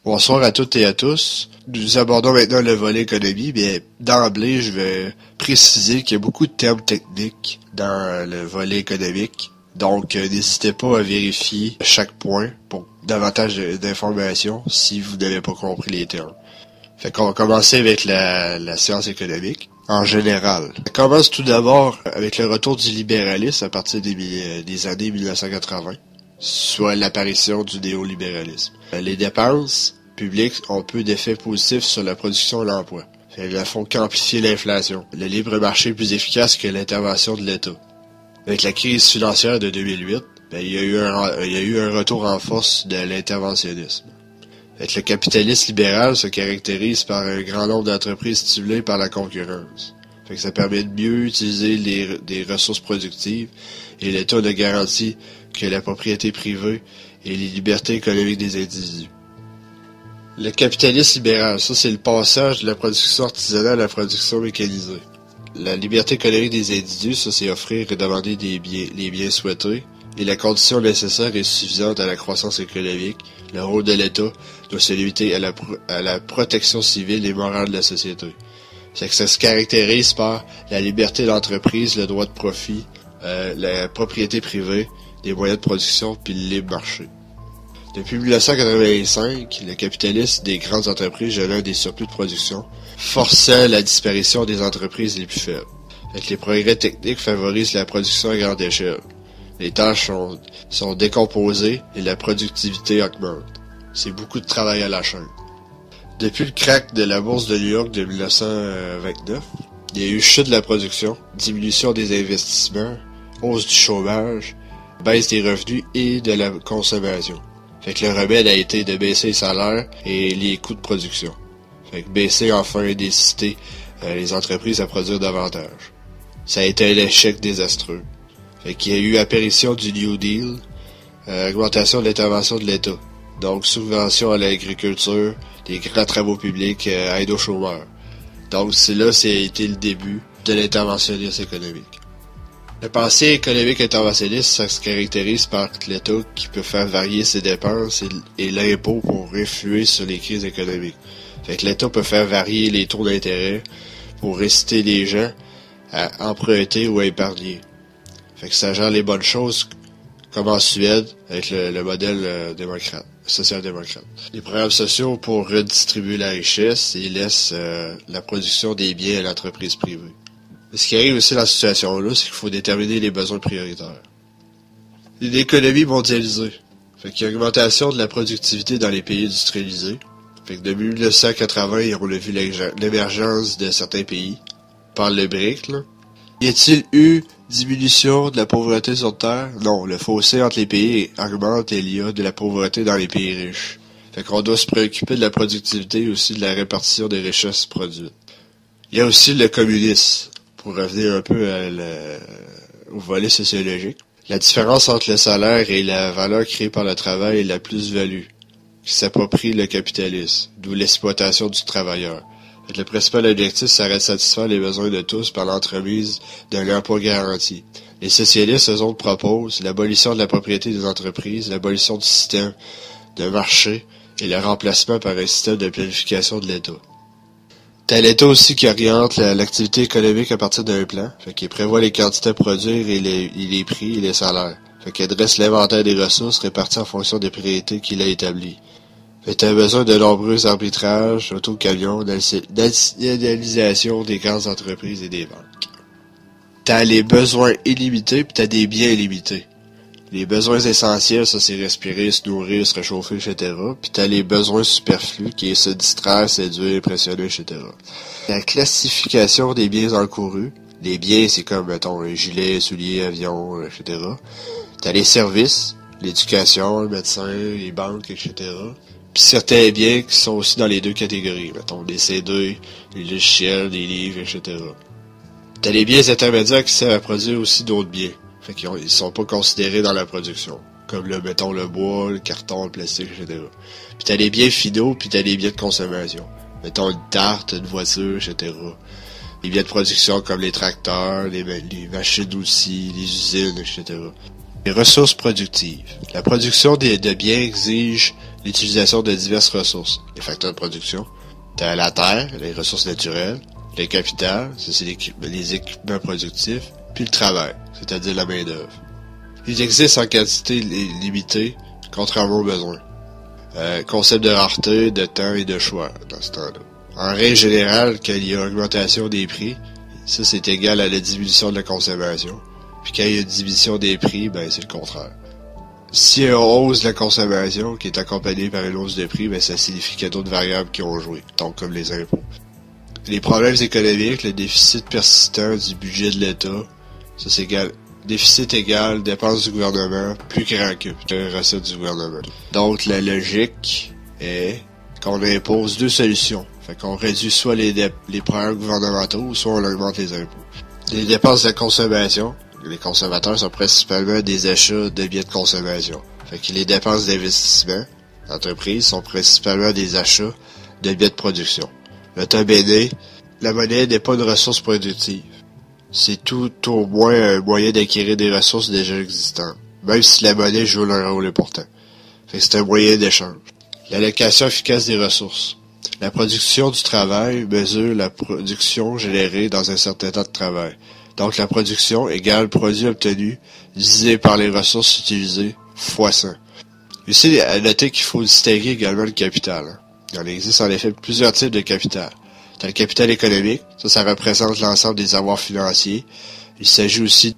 Bonsoir à toutes et à tous. Nous abordons maintenant le volet économie, mais d'emblée, je vais préciser qu'il y a beaucoup de termes techniques dans le volet économique. Donc, n'hésitez pas à vérifier chaque point pour davantage d'informations si vous n'avez pas compris les termes. Fait qu'on va commencer avec la science économique. En général, ça commence tout d'abord avec le retour du libéralisme à partir des années 1980, soit l'apparition du néolibéralisme. Les dépenses publiques ont peu d'effets positifs sur la production et l'emploi. Elles ne font qu'amplifier l'inflation. Le libre marché est plus efficace que l'intervention de l'État. Avec la crise financière de 2008, il y a eu un retour en force de l'interventionnisme. Le capitalisme libéral se caractérise par un grand nombre d'entreprises stimulées par la concurrence. Ça permet de mieux utiliser des ressources productives et l'État ne garantit que la propriété privée et les libertés économiques des individus. Le capitalisme libéral, ça c'est le passage de la production artisanale à la production mécanisée. La liberté économique des individus, ça c'est offrir et demander les biens souhaités. Et la condition nécessaire et suffisante à la croissance économique, le rôle de l'État doit se limiter à la protection civile et morale de la société. C'est que ça se caractérise par la liberté d'entreprise, le droit de profit, la propriété privée, les moyens de production puis le libre marché. Depuis 1985, le capitalisme des grandes entreprises génère des surplus de production, forçant la disparition des entreprises les plus faibles. Les progrès techniques favorisent la production à grande échelle. Les tâches sont décomposées et la productivité augmente. C'est beaucoup de travail à la chaîne. Depuis le crack de la bourse de New York de 1929, il y a eu chute de la production, diminution des investissements, hausse du chômage, baisse des revenus et de la consommation. Le remède a été de baisser les salaires et les coûts de production. Baisser enfin et d'inciter les entreprises à produire davantage. Ça a été un échec désastreux. Il y a eu apparition du New Deal, augmentation de l'intervention de l'État. Donc, subvention à l'agriculture, des grands travaux publics, aide aux chômeurs. Donc, c'est été le début de l'interventionnisme économique. Le pensée économique interventionniste, ça se caractérise par l'État qui peut faire varier ses dépenses et l'impôt pour influer sur les crises économiques. L'État peut faire varier les taux d'intérêt pour inciter les gens à emprunter ou à épargner. Ça gère les bonnes choses, comme en Suède, avec le modèle social-démocrate. Les programmes sociaux pour redistribuer la richesse et laissent la production des biens à l'entreprise privée. Mais ce qui arrive aussi dans cette situation-là, c'est qu'il faut déterminer les besoins prioritaires. Une économie mondialisée. Il y a une augmentation de la productivité dans les pays industrialisés. Depuis 1980, on a vu l'émergence de certains pays. On parle le BRIC, là. Y a-t-il eu diminution de la pauvreté sur Terre? Non, le fossé entre les pays augmente et il y a de la pauvreté dans les pays riches. Qu'on doit se préoccuper de la productivité et aussi de la répartition des richesses produites. Il y a aussi le communisme, pour revenir un peu au volet sociologique. La différence entre le salaire et la valeur créée par le travail est la plus-value, qui s'approprie le capitalisme, d'où l'exploitation du travailleur. Le principal objectif serait de satisfaire les besoins de tous par l'entremise d'un emploi garanti. Les socialistes, eux autres, proposent l'abolition de la propriété des entreprises, l'abolition du système de marché et le remplacement par un système de planification de l'État. T'as l'État aussi qui oriente l'activité économique à partir d'un plan, qui prévoit les quantités à produire et les prix et les salaires. Qu'il dresse l'inventaire des ressources réparties en fonction des priorités qu'il a établies. T'as besoin de nombreux arbitrages, autocamions, nationalisation des grandes entreprises et des banques. T'as les besoins illimités puis t'as des biens illimités. Les besoins essentiels, ça c'est respirer, se nourrir, se réchauffer, etc. Puis t'as les besoins superflus qui est se distraire, séduire, impressionner, etc. La classification des biens encourus. Les biens, c'est comme, mettons, un gilet, souliers, avion, etc. T'as les services, l'éducation, le médecin, les banques, etc. Puis certains biens qui sont aussi dans les deux catégories, mettons, des CD, les logiciels, des livres, etc. T'as les biens intermédiaires qui servent à produire aussi d'autres biens. Ils sont pas considérés dans la production. Comme mettons, le bois, le carton, le plastique, etc. Puis t'as les biens finaux, puis t'as les biens de consommation. Mettons une tarte, une voiture, etc. Les biens de production comme les tracteurs, les machines d'outils, les usines, etc. Les ressources productives. La production de biens exige l'utilisation de diverses ressources. Les facteurs de production. T'as la terre, les ressources naturelles, le capital, ça c'est les équipements productifs, puis le travail, c'est-à-dire la main-d'œuvre. Ils existent en quantité limitée, contrairement aux besoins. Concept de rareté, de temps et de choix dans ce temps-là. En règle générale, quand il y a augmentation des prix, ça c'est égal à la diminution de la consommation. Puis quand il y a une diminution des prix, ben c'est le contraire. Si il y a une hausse de la consommation qui est accompagnée par une hausse de prix, ben ça signifie qu'il y a d'autres variables qui ont joué, donc comme les impôts. Les problèmes économiques, le déficit persistant du budget de l'État, ça c'est égal. Déficit égal, dépenses du gouvernement, plus grand que les recettes du gouvernement. Donc la logique est qu'on impose deux solutions. Fait qu'on réduit soit les programmes gouvernementaux, soit on augmente les impôts. Les dépenses de consommation, les consommateurs sont principalement des achats de biens de consommation. Fait que les dépenses d'investissement d'entreprise sont principalement des achats de biens de production. Le temps béné, la monnaie n'est pas une ressource productive. C'est tout au moins un moyen d'acquérir des ressources déjà existantes, même si la monnaie joue un rôle important. Fait que c'est un moyen d'échange. L'allocation efficace des ressources. La production du travail mesure la production générée dans un certain temps de travail. Donc la production égale produit obtenu divisé par les ressources utilisées fois 100. Ici, à noter qu'il faut distinguer également le capital. Il en existe en effet plusieurs types de capital. T'as le capital économique, ça représente l'ensemble des avoirs financiers. Il s'agit aussi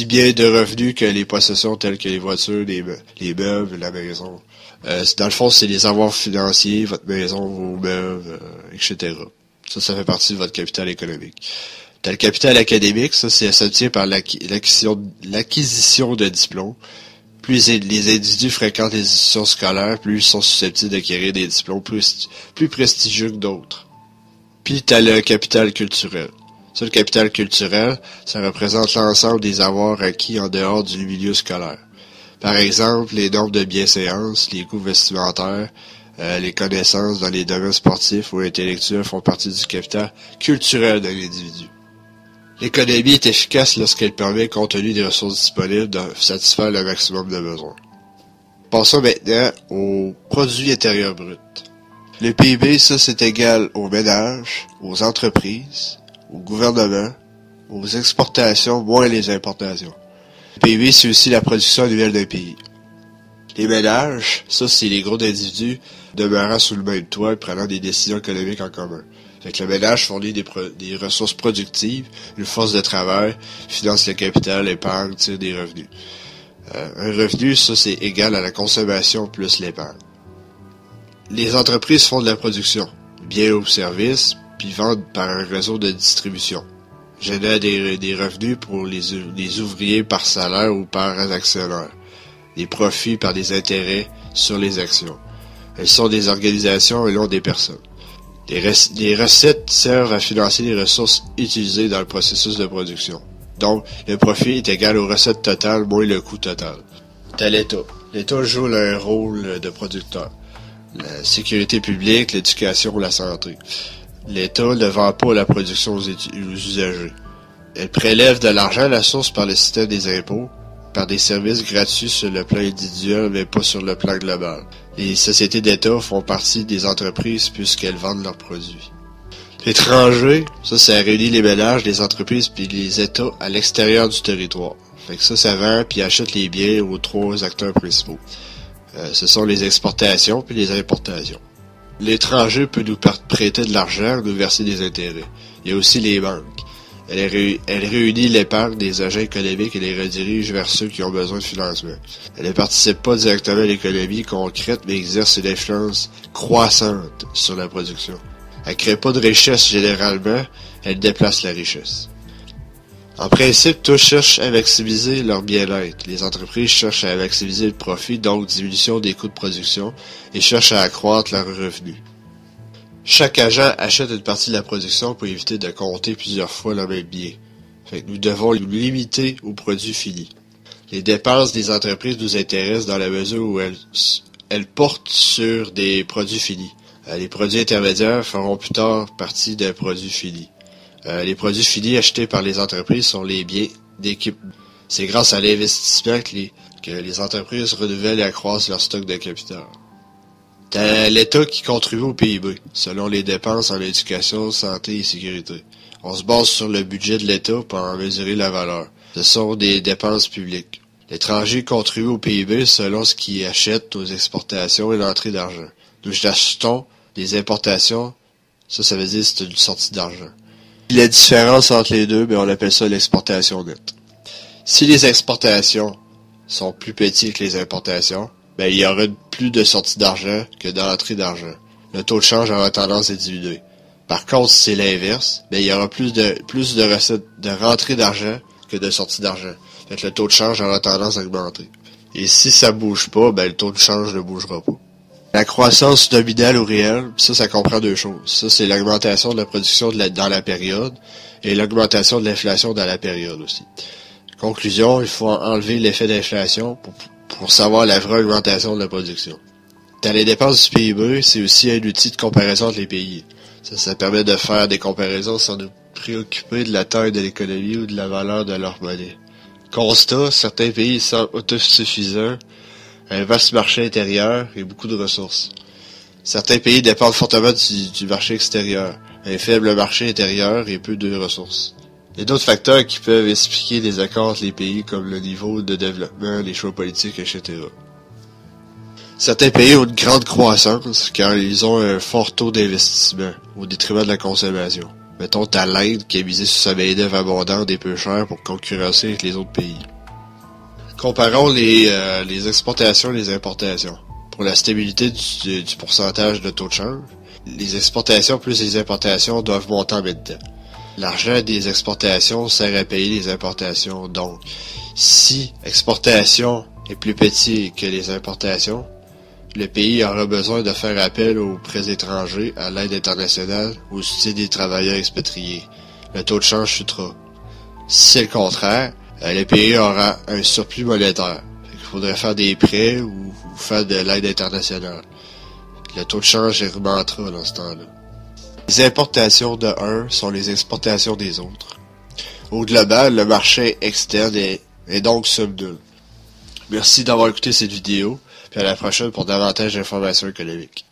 bien de revenus que les possessions telles que les voitures, les meubles, la maison. Dans le fond, c'est les avoirs financiers, votre maison, vos meubles, etc. Ça fait partie de votre capital économique. T'as le capital académique, ça s'obtient par l'acquisition de diplômes. Plus les individus fréquentent les institutions scolaires, plus ils sont susceptibles d'acquérir des diplômes plus prestigieux que d'autres. Puis t'as le capital culturel. Ça, le capital culturel, ça représente l'ensemble des avoirs acquis en dehors du milieu scolaire. Par exemple, les normes de bienséance, les goûts vestimentaires, les connaissances dans les domaines sportifs ou intellectuels font partie du capital culturel de l'individu. L'économie est efficace lorsqu'elle permet, compte tenu des ressources disponibles, de satisfaire le maximum de besoins. Passons maintenant au produit intérieur brut. Le PIB, ça, c'est égal aux ménages, aux entreprises, au gouvernement, aux exportations, moins les importations. Le PIB, c'est aussi la production annuelle d'un pays. Les ménages, ça, c'est les groupes d'individus demeurant sous le même toit et prenant des décisions économiques en commun. Fait que le ménage fournit des ressources productives, une force de travail, finance le capital, épargne, tire des revenus. Un revenu, ça, c'est égal à la consommation plus l'épargne. Les entreprises font de la production, biens ou services, puis vendent par un réseau de distribution. Génèrent des revenus pour les ouvriers par salaire ou par actionnaire. Des profits par des intérêts sur les actions. Elles sont des organisations et non des personnes. Les recettes servent à financer les ressources utilisées dans le processus de production. Donc, le profit est égal aux recettes totales moins le coût total. T'as l'État. L'État joue un rôle de producteur. La sécurité publique, l'éducation, la santé. L'État ne vend pas la production aux usagers. Elle prélève de l'argent à la source par le système des impôts, par des services gratuits sur le plan individuel, mais pas sur le plan global. Les sociétés d'État font partie des entreprises puisqu'elles vendent leurs produits. L'étranger, ça réunit les ménages, les entreprises puis les États à l'extérieur du territoire. Fait que ça vend puis achète les biens aux trois acteurs principaux. Ce sont les exportations puis les importations. L'étranger peut nous prêter de l'argent ou nous verser des intérêts. Il y a aussi les banques. Elle réunit l'épargne des agents économiques et les redirige vers ceux qui ont besoin de financement. Elle ne participe pas directement à l'économie concrète, mais exerce une influence croissante sur la production. Elle ne crée pas de richesse généralement, elle déplace la richesse. En principe, tous cherchent à maximiser leur bien-être. Les entreprises cherchent à maximiser le profit, donc diminution des coûts de production, et cherchent à accroître leurs revenus. Chaque agent achète une partie de la production pour éviter de compter plusieurs fois le même bien. Fait que nous devons nous limiter aux produits finis. Les dépenses des entreprises nous intéressent dans la mesure où elles portent sur des produits finis. Les produits intermédiaires feront plus tard partie d'un produit fini. Les produits finis achetés par les entreprises sont les biens d'équipement. C'est grâce à l'investissement que les entreprises renouvellent et accroissent leur stock de capital. T'as l'État qui contribue au PIB, selon les dépenses en éducation, santé et sécurité. On se base sur le budget de l'État pour en mesurer la valeur. Ce sont des dépenses publiques. L'étranger contribue au PIB selon ce qu'il achète aux exportations et l'entrée d'argent. Nous achetons des importations, ça veut dire que c'est une sortie d'argent. La différence entre les deux, on appelle ça l'exportation nette. Si les exportations sont plus petites que les importations, il y aura plus de sorties d'argent que d'entrée d'argent. Le taux de change aura tendance à diminuer. Par contre, si c'est l'inverse, il y aura plus de recettes de rentrée d'argent que de sortie d'argent. Fait que le taux de change aura tendance à augmenter. Et si ça bouge pas, le taux de change ne bougera pas. La croissance nominale ou réelle, ça comprend deux choses. Ça, c'est l'augmentation de la production dans la période et l'augmentation de l'inflation dans la période aussi. Conclusion, il faut enlever l'effet d'inflation pour savoir la vraie augmentation de la production. Dans les dépenses du PIB, c'est aussi un outil de comparaison entre les pays. Ça permet de faire des comparaisons sans nous préoccuper de la taille de l'économie ou de la valeur de leur monnaie. Constat, certains pays sont autosuffisants, un vaste marché intérieur et beaucoup de ressources. Certains pays dépendent fortement du marché extérieur, un faible marché intérieur et peu de ressources. Il y a d'autres facteurs qui peuvent expliquer les accords entre les pays comme le niveau de développement, les choix politiques, etc. Certains pays ont une grande croissance car ils ont un fort taux d'investissement au détriment de la consommation. Mettons t'as l'Inde qui est misée sur sa main-d'œuvre abondante et peu chère pour concurrencer avec les autres pays. Comparons les exportations et les importations. Pour la stabilité du pourcentage de taux de change, les exportations plus les importations doivent monter en même temps. L'argent des exportations sert à payer les importations. Donc, si l'exportation est plus petite que les importations, le pays aura besoin de faire appel aux prêts étrangers, à l'aide internationale ou au soutien des travailleurs expatriés. Le taux de change chutera. Si c'est le contraire, le pays aura un surplus monétaire. Il faudrait faire des prêts ou faire de l'aide internationale. Le taux de change augmentera dans ce temps-là. Les importations de un sont les exportations des autres. Au global, le marché externe est donc somme nulle. Merci d'avoir écouté cette vidéo, puis à la prochaine pour davantage d'informations économiques.